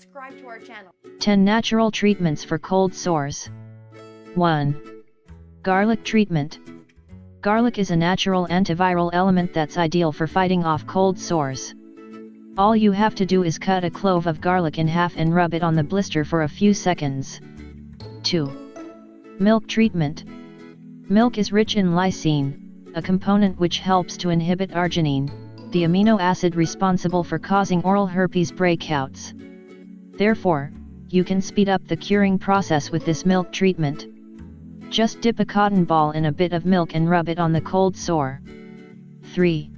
subscribe to our channel. 10 natural treatments for cold sores. 1. Garlic treatment. Garlic is a natural antiviral element that's ideal for fighting off cold sores. All you have to do is cut a clove of garlic in half and rub it on the blister for a few seconds. 2. Milk treatment. Milk is rich in lysine, a component which helps to inhibit arginine, the amino acid responsible for causing oral herpes breakouts. Therefore, you can speed up the curing process with this milk treatment. Just dip a cotton ball in a bit of milk and rub it on the cold sore. 3.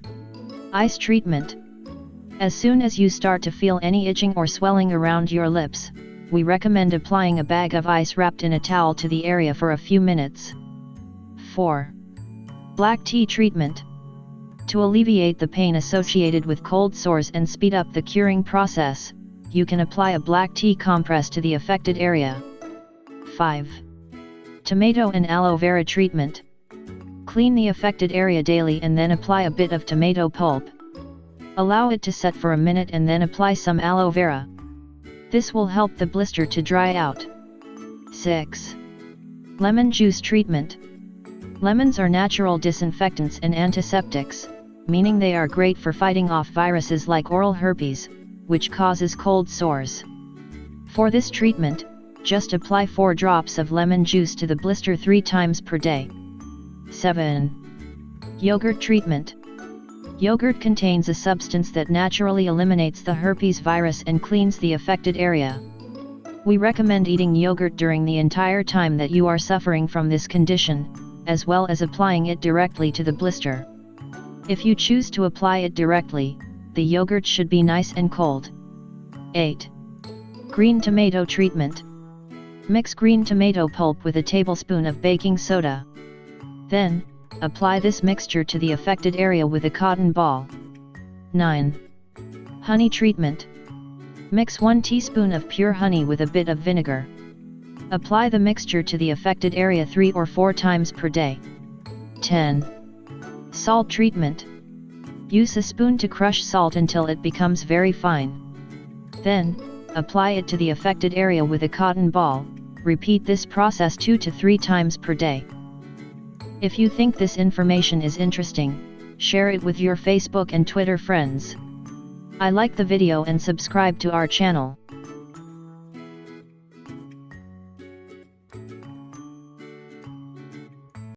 Ice treatment. As soon as you start to feel any itching or swelling around your lips, we recommend applying a bag of ice wrapped in a towel to the area for a few minutes. 4. Black tea treatment. To alleviate the pain associated with cold sores and speed up the curing process, you can apply a black tea compress to the affected area. 5. Tomato and aloe vera treatment. Clean the affected area daily and then apply a bit of tomato pulp. Allow it to set for a minute and then apply some aloe vera. This will help the blister to dry out. 6. Lemon juice treatment. Lemons are natural disinfectants and antiseptics, meaning they are great for fighting off viruses like oral herpes, which causes cold sores. For this treatment, just apply 4 drops of lemon juice to the blister 3 times per day. 7. Yogurt treatment. Yogurt contains a substance that naturally eliminates the herpes virus and cleans the affected area. We recommend eating yogurt during the entire time that you are suffering from this condition, as well as applying it directly to the blister. If you choose to apply it directly, the yogurt should be nice and cold. 8. Green tomato treatment. Mix green tomato pulp with a tablespoon of baking soda. Then, apply this mixture to the affected area with a cotton ball. 9. Honey treatment. Mix 1 teaspoon of pure honey with a bit of vinegar. Apply the mixture to the affected area 3 or 4 times per day. 10. Salt treatment. Use a spoon to crush salt until it becomes very fine. Then, apply it to the affected area with a cotton ball. Repeat this process 2 to 3 times per day. If you think this information is interesting, share it with your Facebook and Twitter friends. I like the video and subscribe to our channel.